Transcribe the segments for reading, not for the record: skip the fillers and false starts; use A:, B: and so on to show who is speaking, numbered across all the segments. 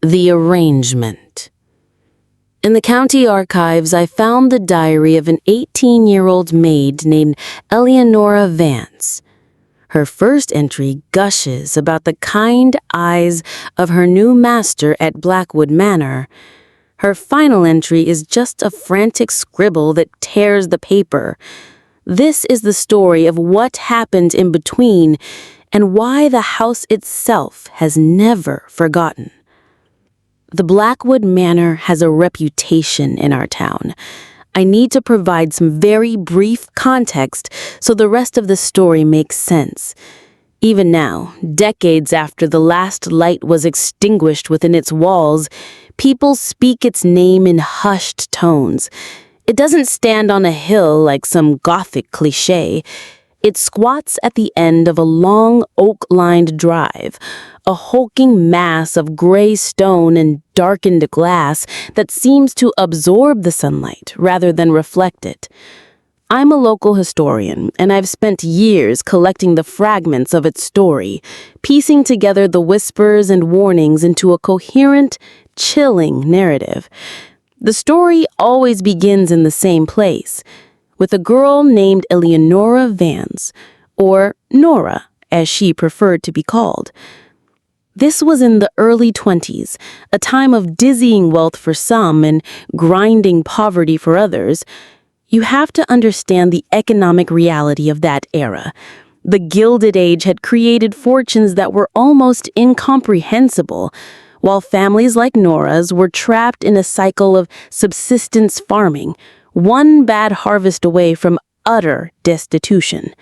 A: The Arrangement. In the county archives, I found the diary of an 18-year-old maid named Eleonora Vance. Her first entry gushes about the kind eyes of her new master at Blackwood Manor. Her final entry is just a frantic scribble that tears the paper. This is the story of what happened in between and why the house itself has never forgotten. The Blackwood Manor has a reputation in our town. I need to provide some very brief context so the rest of the story makes sense. Even now, decades after the last light was extinguished within its walls, people speak its name in hushed tones. It doesn't stand on a hill like some Gothic cliché. It squats at the end of a long oak-lined drive, a hulking mass of gray stone and darkened glass that seems to absorb the sunlight rather than reflect it. I'm a local historian, and I've spent years collecting the fragments of its story, piecing together the whispers and warnings into a coherent, chilling narrative. The story always begins in the same place, with a girl named Eleonora Vance, or Nora, as she preferred to be called. This was in the early 20s, a time of dizzying wealth for some and grinding poverty for others. You have to understand the economic reality of that era. The Gilded Age had created fortunes that were almost incomprehensible, while families like Nora's were trapped in a cycle of subsistence farming, one bad harvest away from utter destitution.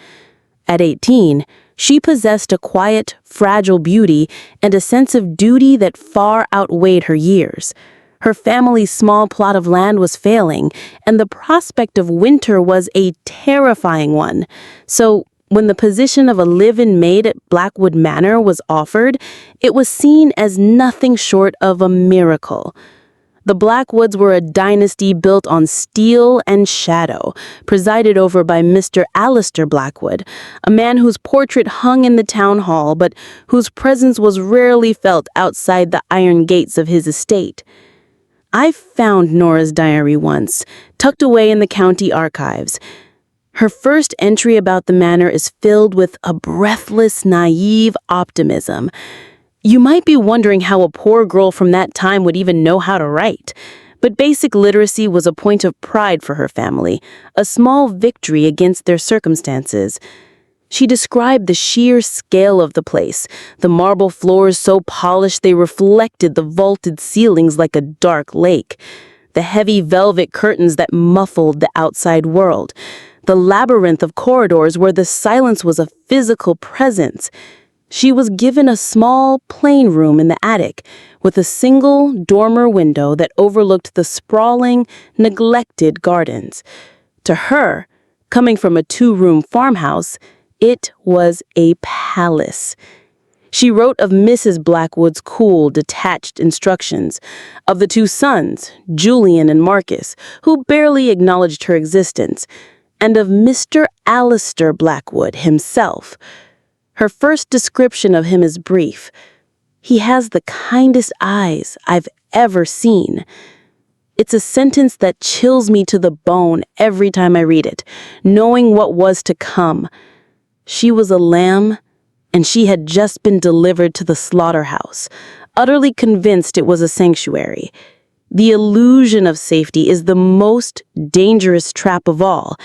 A: At 18, she possessed a quiet, fragile beauty and a sense of duty that far outweighed her years. Her family's small plot of land was failing, and the prospect of winter was a terrifying one. So, when the position of a live-in maid at Blackwood Manor was offered, it was seen as nothing short of a miracle. The Blackwoods were a dynasty built on steel and shadow, presided over by Mr. Alistair Blackwood, a man whose portrait hung in the town hall but whose presence was rarely felt outside the iron gates of his estate. I found Nora's diary once, tucked away in the county archives. Her first entry about the manor is filled with a breathless, naive optimism. You might be wondering how a poor girl from that time would even know how to write. But basic literacy was a point of pride for her family, a small victory against their circumstances. She described the sheer scale of the place, the marble floors so polished they reflected the vaulted ceilings like a dark lake, the heavy velvet curtains that muffled the outside world, the labyrinth of corridors where the silence was a physical presence. She was given a small, plain room in the attic with a single dormer window that overlooked the sprawling, neglected gardens. To her, coming from a two-room farmhouse, it was a palace. She wrote of Mrs. Blackwood's cool, detached instructions, of the two sons, Julian and Marcus, who barely acknowledged her existence, and of Mr. Alistair Blackwood himself. Her first description of him is brief. "He has the kindest eyes I've ever seen." It's a sentence that chills me to the bone every time I read it, knowing what was to come. She was a lamb, and she had just been delivered to the slaughterhouse, utterly convinced it was a sanctuary. The illusion of safety is the most dangerous trap of all,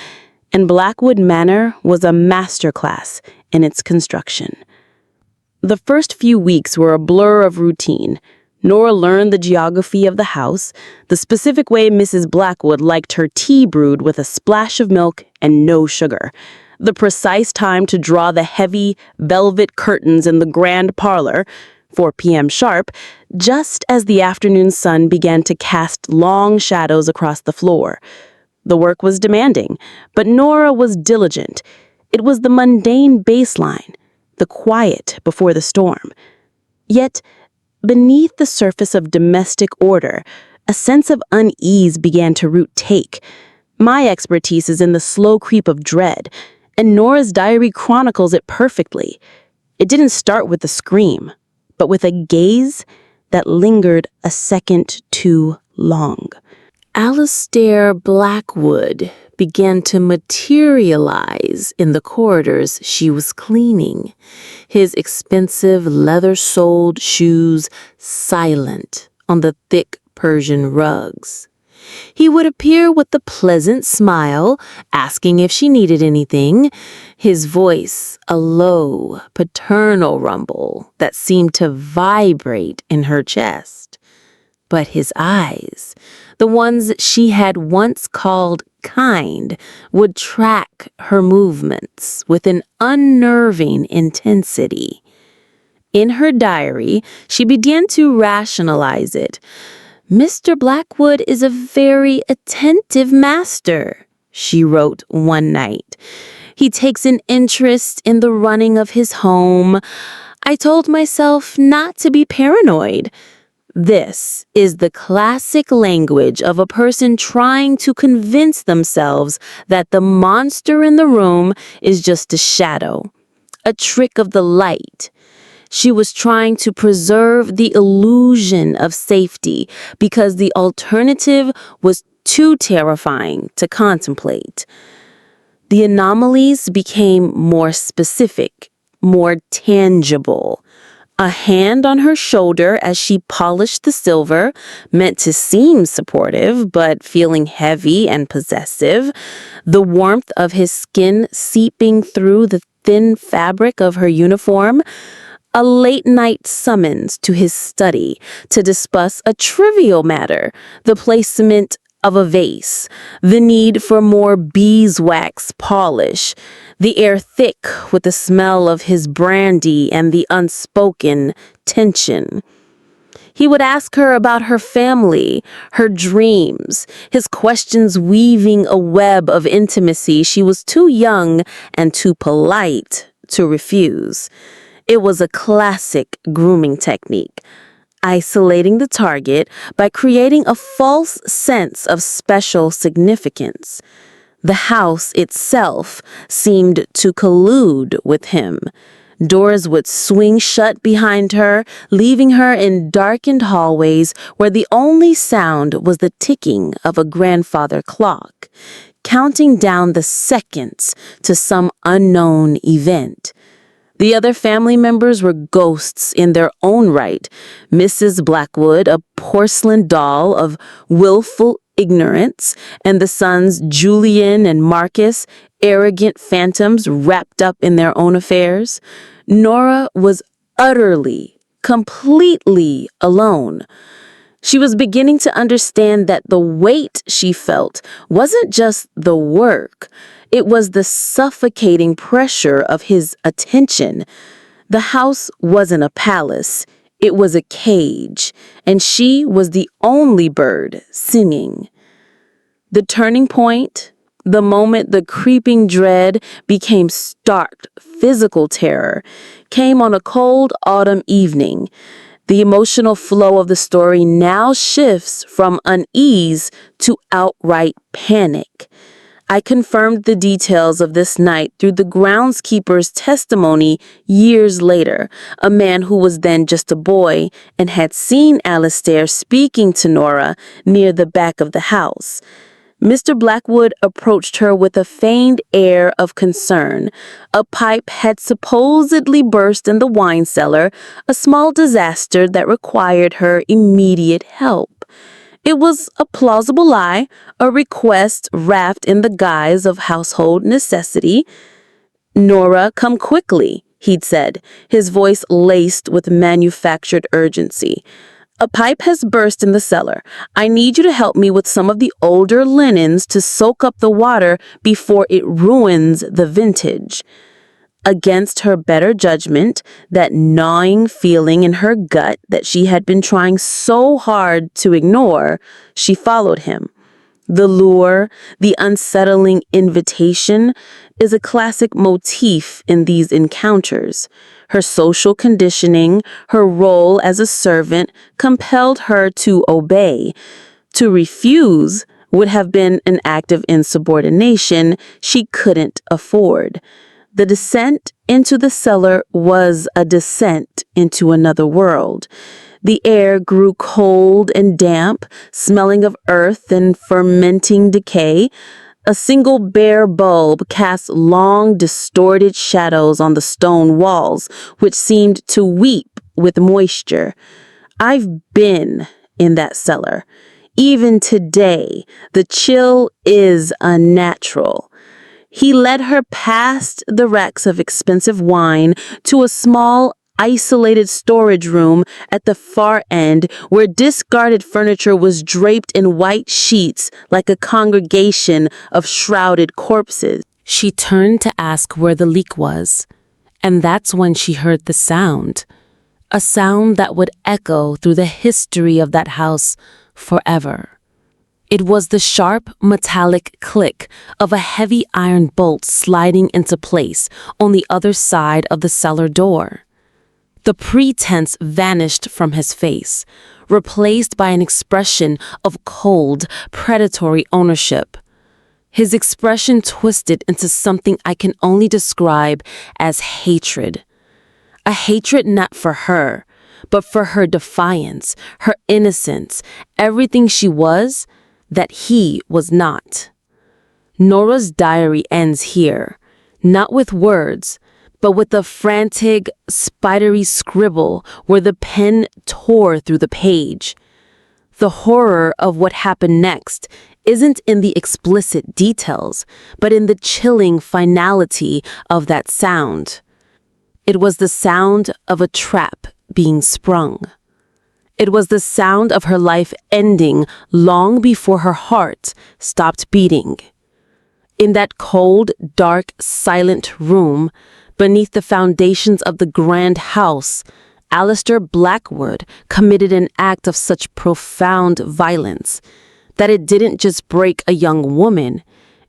A: and Blackwood Manor was a masterclass in its construction. The first few weeks were a blur of routine. Nora learned the geography of the house, the specific way Mrs. Blackwood liked her tea brewed with a splash of milk and no sugar, the precise time to draw the heavy velvet curtains in the grand parlor, 4 p.m. sharp, just as the afternoon sun began to cast long shadows across the floor. The work was demanding, but Nora was diligent. It was the mundane baseline, the quiet before the storm. Yet, beneath the surface of domestic order, a sense of unease began to root take. My expertise is in the slow creep of dread, and Nora's diary chronicles it perfectly. It didn't start with a scream, but with a gaze that lingered a second too long. Alistair Blackwood began to materialize in the corridors she was cleaning, his expensive leather-soled shoes silent on the thick Persian rugs. He would appear with a pleasant smile, asking if she needed anything, his voice a low, paternal rumble that seemed to vibrate in her chest. But his eyes, the ones she had once called kind, would track her movements with an unnerving intensity. In her diary, she began to rationalize it. "Mr. Blackwood is a very attentive master," she wrote one night. "He takes an interest in the running of his home. I told myself not to be paranoid." This is the classic language of a person trying to convince themselves that the monster in the room is just a shadow, a trick of the light. She was trying to preserve the illusion of safety because the alternative was too terrifying to contemplate. The anomalies became more specific, more tangible. A hand on her shoulder as she polished the silver, meant to seem supportive, but feeling heavy and possessive. The warmth of his skin seeping through the thin fabric of her uniform. A late-night summons to his study to discuss a trivial matter, the placement of a vase, the need for more beeswax polish, the air thick with the smell of his brandy and the unspoken tension. He would ask her about her family, her dreams, his questions weaving a web of intimacy she was too young and too polite to refuse. It was a classic grooming technique, isolating the target by creating a false sense of special significance. The house itself seemed to collude with him. Doors would swing shut behind her, leaving her in darkened hallways where the only sound was the ticking of a grandfather clock, counting down the seconds to some unknown event. The other family members were ghosts in their own right. Mrs. Blackwood, a porcelain doll of willful ignorance, and the sons Julian and Marcus, arrogant phantoms wrapped up in their own affairs. Nora was utterly, completely alone. She was beginning to understand that the weight she felt wasn't just the work. It was the suffocating pressure of his attention. The house wasn't a palace. It was a cage, and she was the only bird singing. The turning point, the moment the creeping dread became stark physical terror, came on a cold autumn evening. The emotional flow of the story now shifts from unease to outright panic. I confirmed the details of this night through the groundskeeper's testimony years later, a man who was then just a boy and had seen Alistair speaking to Nora near the back of the house. Mr. Blackwood approached her with a feigned air of concern. A pipe had supposedly burst in the wine cellar, a small disaster that required her immediate help. It was a plausible lie, a request wrapped in the guise of household necessity. "Nora, come quickly," he'd said, his voice laced with manufactured urgency. "A pipe has burst in the cellar. I need you to help me with some of the older linens to soak up the water before it ruins the vintage." Against her better judgment, that gnawing feeling in her gut that she had been trying so hard to ignore, she followed him. The lure, the unsettling invitation, is a classic motif in these encounters. Her social conditioning, her role as a servant, compelled her to obey. To refuse would have been an act of insubordination she couldn't afford. The descent into the cellar was a descent into another world. The air grew cold and damp, smelling of earth and fermenting decay. A single bare bulb cast long, distorted shadows on the stone walls, which seemed to weep with moisture. I've been in that cellar. Even today, the chill is unnatural. He led her past the racks of expensive wine to a small, isolated storage room at the far end where discarded furniture was draped in white sheets like a congregation of shrouded corpses. She turned to ask where the leak was, and that's when she heard the sound. A sound that would echo through the history of that house forever. It was the sharp, metallic click of a heavy iron bolt sliding into place on the other side of the cellar door. The pretense vanished from his face, replaced by an expression of cold, predatory ownership. His expression twisted into something I can only describe as hatred. A hatred not for her, but for her defiance, her innocence, everything she was that he was not. Nora's diary ends here, not with words, but with a frantic, spidery scribble where the pen tore through the page. The horror of what happened next isn't in the explicit details, but in the chilling finality of that sound. It was the sound of a trap being sprung. It was the sound of her life ending long before her heart stopped beating. In that cold, dark, silent room, beneath the foundations of the grand house, Alistair Blackwood committed an act of such profound violence that it didn't just break a young woman,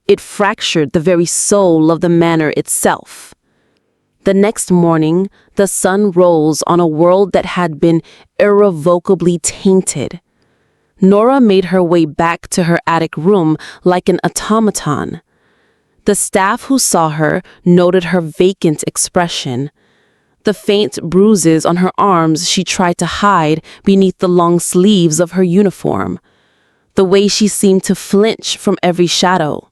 A: it fractured the very soul of the manor itself. The next morning, the sun rose on a world that had been irrevocably tainted. Nora made her way back to her attic room like an automaton. The staff who saw her noted her vacant expression. The faint bruises on her arms she tried to hide beneath the long sleeves of her uniform. The way she seemed to flinch from every shadow.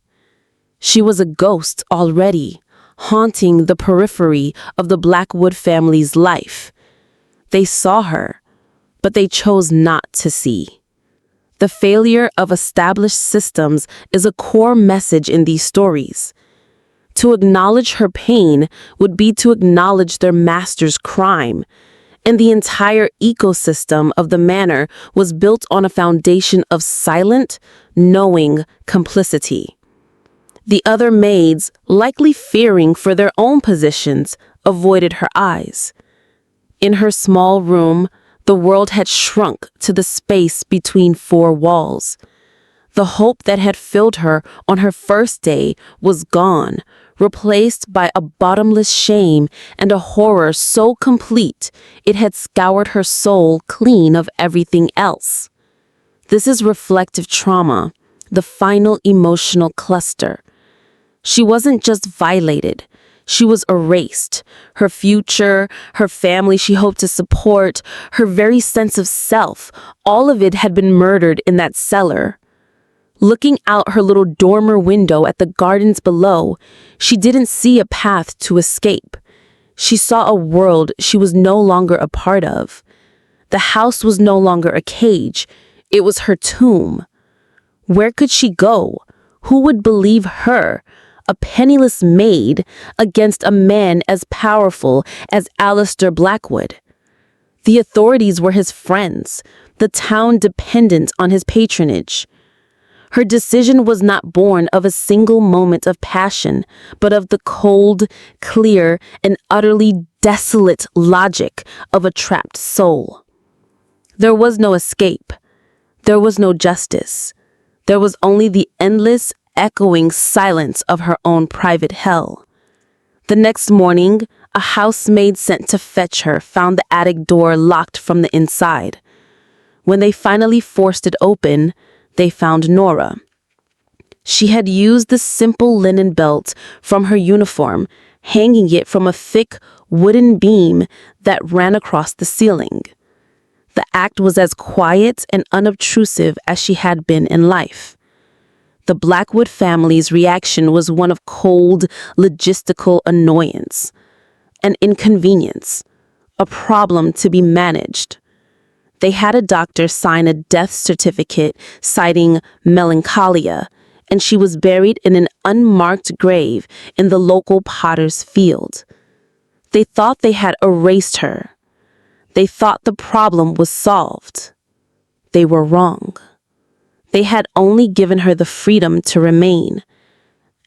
A: She was a ghost already, haunting the periphery of the Blackwood family's life. They saw her, but they chose not to see. The failure of established systems is a core message in these stories. To acknowledge her pain would be to acknowledge their master's crime, and the entire ecosystem of the manor was built on a foundation of silent, knowing complicity. The other maids, likely fearing for their own positions, avoided her eyes. In her small room, the world had shrunk to the space between four walls. The hope that had filled her on her first day was gone, replaced by a bottomless shame and a horror so complete it had scoured her soul clean of everything else. This is reflective trauma, the final emotional cluster. She wasn't just violated, she was erased. Her future, her family she hoped to support, her very sense of self, all of it had been murdered in that cellar. Looking out her little dormer window at the gardens below, she didn't see a path to escape. She saw a world she was no longer a part of. The house was no longer a cage, it was her tomb. Where could she go? Who would believe her? A penniless maid against a man as powerful as Alistair Blackwood. The authorities were his friends, the town dependent on his patronage. Her decision was not born of a single moment of passion, but of the cold, clear, and utterly desolate logic of a trapped soul. There was no escape. There was no justice. There was only the endless, echoing silence of her own private hell. The next morning, a housemaid sent to fetch her found the attic door locked from the inside. When they finally forced it open, they found Nora. She had used the simple linen belt from her uniform, hanging it from a thick wooden beam that ran across the ceiling. The act was as quiet and unobtrusive as she had been in life. The Blackwood family's reaction was one of cold, logistical annoyance, an inconvenience, a problem to be managed. They had a doctor sign a death certificate citing melancholia, and she was buried in an unmarked grave in the local potter's field. They thought they had erased her. They thought the problem was solved. They were wrong. They had only given her the freedom to remain,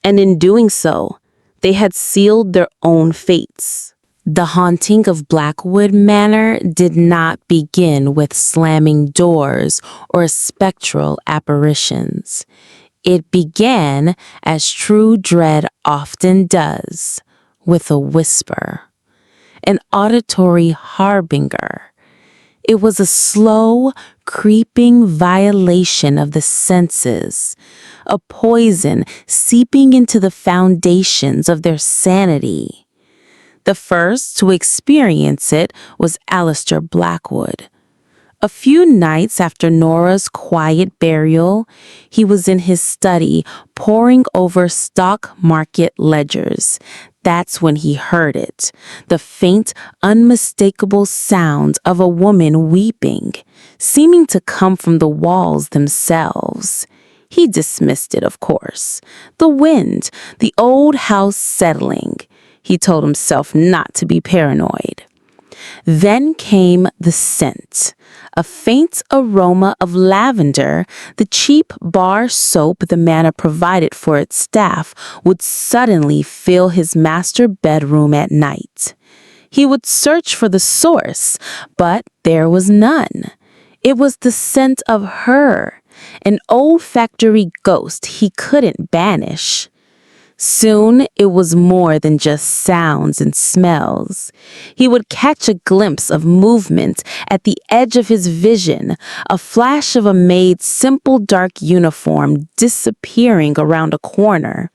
A: and in doing so, they had sealed their own fates. The haunting of Blackwood Manor did not begin with slamming doors or spectral apparitions. It began, as true dread often does, with a whisper, an auditory harbinger. It was a slow, creeping violation of the senses, a poison seeping into the foundations of their sanity. The first to experience it was Alistair Blackwood. A few nights after Nora's quiet burial, he was in his study poring over stock market ledgers. That's when he heard it, the faint, unmistakable sound of a woman weeping, seeming to come from the walls themselves. He dismissed it, of course. The wind, the old house settling. He told himself not to be paranoid. Then came the scent, a faint aroma of lavender. The cheap bar soap the manor provided for its staff would suddenly fill his master bedroom at night. He would search for the source, but there was none. It was the scent of her, an olfactory ghost he couldn't banish. Soon it was more than just sounds and smells. He would catch a glimpse of movement at the edge of his vision, a flash of a maid's simple dark uniform disappearing around a corner.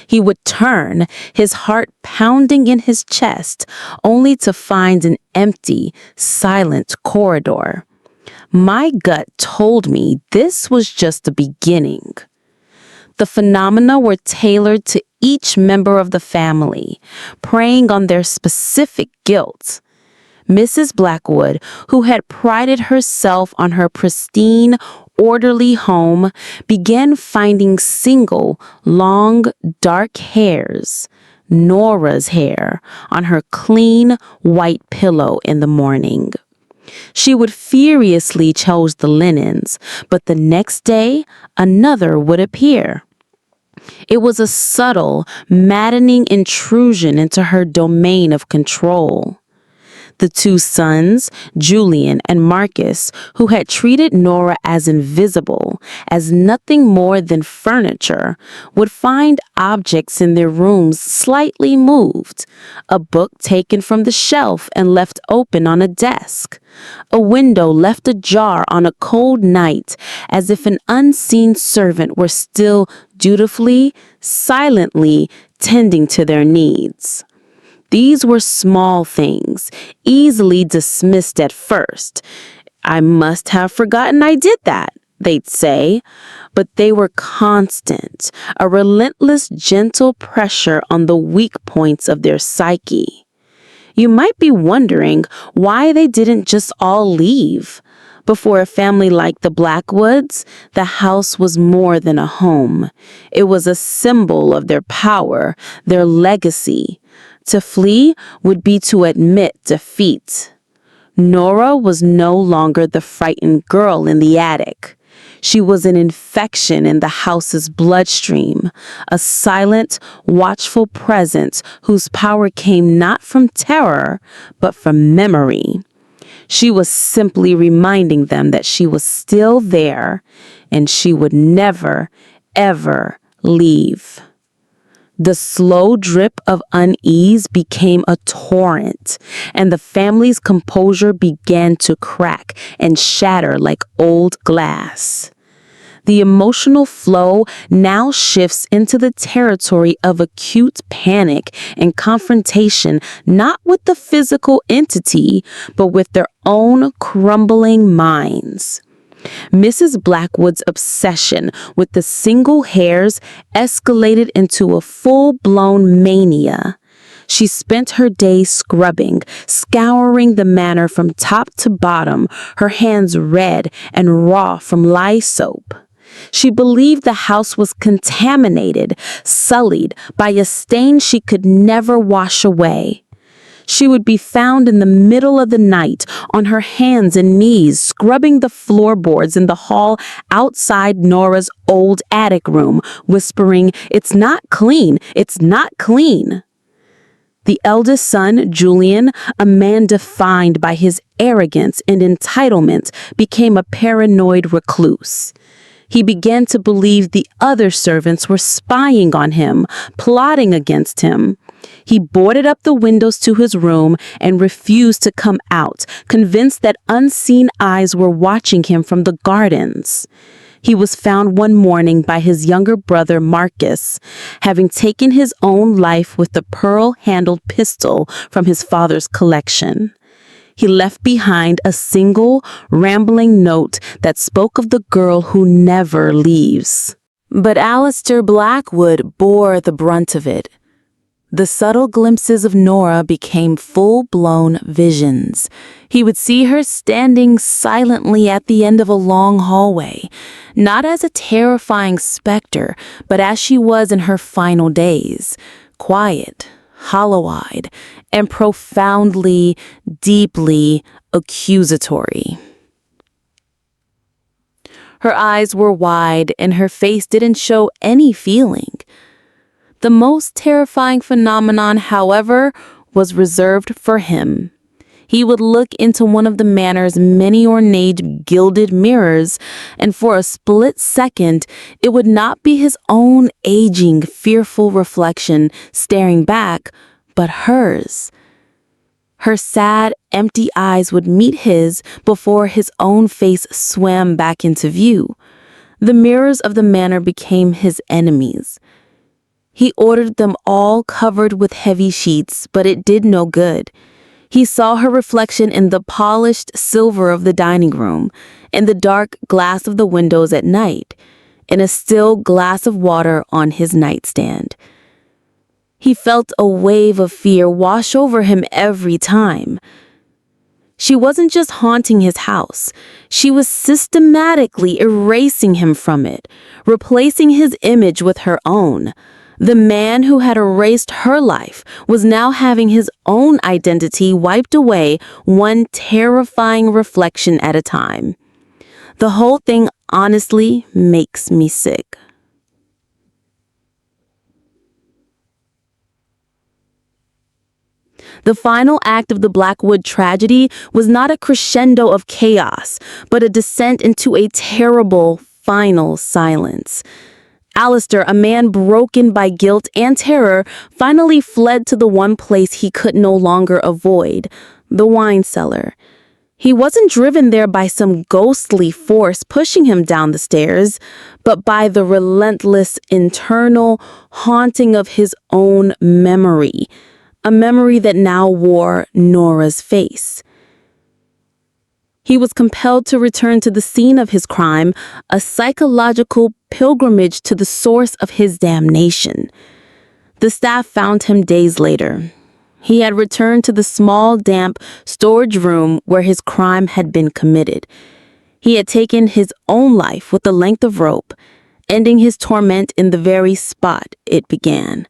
A: He would turn, his heart pounding in his chest, only to find an empty, silent corridor. My gut told me this was just the beginning. The phenomena were tailored to each member of the family, preying on their specific guilt. Mrs. Blackwood, who had prided herself on her pristine, orderly home, began finding single, long, dark hairs, Nora's hair, on her clean, white pillow in the morning. She would furiously choose the linens, but the next day, another would appear. It was a subtle, maddening intrusion into her domain of control. The two sons, Julian and Marcus, who had treated Nora as invisible, as nothing more than furniture, would find objects in their rooms slightly moved, a book taken from the shelf and left open on a desk, a window left ajar on a cold night, as if an unseen servant were still dutifully, silently tending to their needs. These were small things, easily dismissed at first. I must have forgotten I did that, they'd say. But they were constant, a relentless, gentle pressure on the weak points of their psyche. You might be wondering why they didn't just all leave. But for a family like the Blackwoods, the house was more than a home. It was a symbol of their power, their legacy. To flee would be to admit defeat. Nora was no longer the frightened girl in the attic. She was an infection in the house's bloodstream, a silent, watchful presence whose power came not from terror, but from memory. She was simply reminding them that she was still there, and she would never, ever leave. The slow drip of unease became a torrent, and the family's composure began to crack and shatter like old glass. The emotional flow now shifts into the territory of acute panic and confrontation, not with the physical entity, but with their own crumbling minds. Mrs. Blackwood's obsession with the single hairs escalated into a full-blown mania. She spent her days scrubbing, scouring the manor from top to bottom, her hands red and raw from lye soap. She believed the house was contaminated, sullied by a stain she could never wash away. She would be found in the middle of the night on her hands and knees scrubbing the floorboards in the hall outside Nora's old attic room, whispering, "It's not clean, it's not clean." The eldest son, Julian, a man defined by his arrogance and entitlement, became a paranoid recluse. He began to believe the other servants were spying on him, plotting against him. He boarded up the windows to his room and refused to come out, convinced that unseen eyes were watching him from the gardens. He was found one morning by his younger brother Marcus, having taken his own life with the pearl-handled pistol from his father's collection. He left behind a single, rambling note that spoke of the girl who never leaves. But Alistair Blackwood bore the brunt of it. The subtle glimpses of Nora became full-blown visions. He would see her standing silently at the end of a long hallway, not as a terrifying specter, but as she was in her final days, quiet, hollow-eyed, and profoundly, deeply accusatory. Her eyes were wide, and her face didn't show any feeling. The most terrifying phenomenon, however, was reserved for him. He would look into one of the manor's many ornate gilded mirrors, and for a split second, it would not be his own aging, fearful reflection staring back, but hers. Her sad, empty eyes would meet his before his own face swam back into view. The mirrors of the manor became his enemies. He ordered them all covered with heavy sheets, but it did no good. He saw her reflection in the polished silver of the dining room, in the dark glass of the windows at night, in a still glass of water on his nightstand. He felt a wave of fear wash over him every time. She wasn't just haunting his house. She was systematically erasing him from it, replacing his image with her own. The man who had erased her life was now having his own identity wiped away, one terrifying reflection at a time. The whole thing honestly makes me sick. The final act of the Blackwood tragedy was not a crescendo of chaos, but a descent into a terrible final silence. Alistair, a man broken by guilt and terror, finally fled to the one place he could no longer avoid, the wine cellar. He wasn't driven there by some ghostly force pushing him down the stairs, but by the relentless internal haunting of his own memory, a memory that now wore Nora's face. He was compelled to return to the scene of his crime, a psychological pilgrimage to the source of his damnation. The staff found him days later. He had returned to the small, damp storage room where his crime had been committed. He had taken his own life with a length of rope, ending his torment in the very spot it began.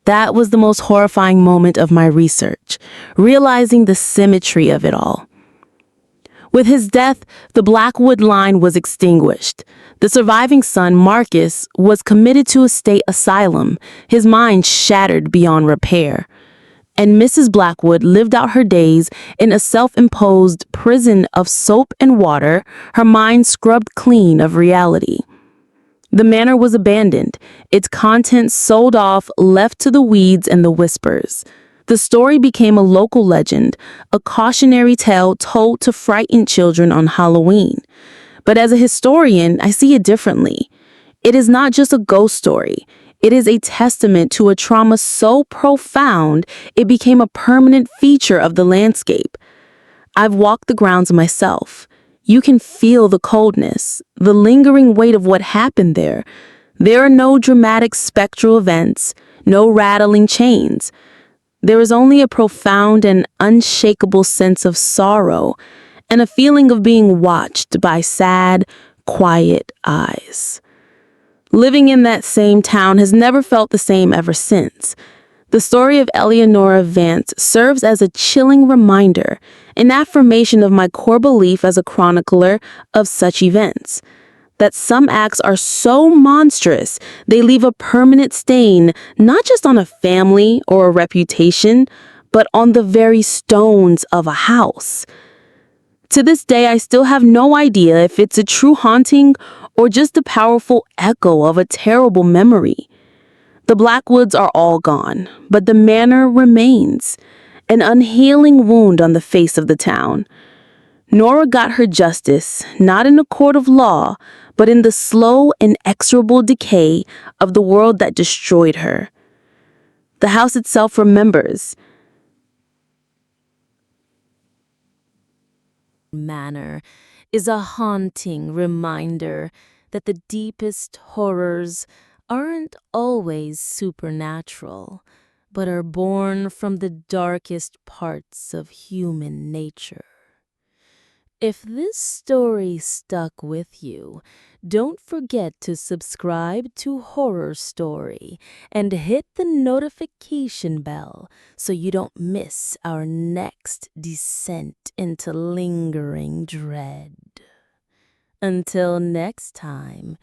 A: That was the most horrifying moment of my research, realizing the symmetry of it all. With his death, the Blackwood line was extinguished. The surviving son, Marcus, was committed to a state asylum, his mind shattered beyond repair. And Mrs. Blackwood lived out her days in a self-imposed prison of soap and water, her mind scrubbed clean of reality. The manor was abandoned, its contents sold off, left to the weeds and the whispers. The story became a local legend, a cautionary tale told to frighten children on Halloween. But as a historian, I see it differently. It is not just a ghost story. It is a testament to a trauma so profound it became a permanent feature of the landscape. I've walked the grounds myself. You can feel the coldness, the lingering weight of what happened there. There are no dramatic spectral events, no rattling chains. There is only a profound and unshakable sense of sorrow and a feeling of being watched by sad, quiet eyes. Living in that same town has never felt the same ever since. The story of Eleanora Vance serves as a chilling reminder, an affirmation of my core belief as a chronicler of such events, that some acts are so monstrous they leave a permanent stain not just on a family or a reputation, but on the very stones of a house. To this day, I still have no idea if it's a true haunting or just a powerful echo of a terrible memory. The Blackwoods are all gone, but the manor remains, an unhealing wound on the face of the town. Nora got her justice, not in a court of law, but in the slow, inexorable decay of the world that destroyed her. The house itself remembers. Manor is a haunting reminder that the deepest horrors aren't always supernatural, but are born from the darkest parts of human nature. If this story stuck with you, don't forget to subscribe to Horror Story and hit the notification bell so you don't miss our next descent into lingering dread. Until next time,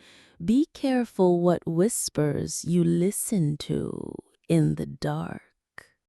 A: be careful what whispers you listen to in the dark.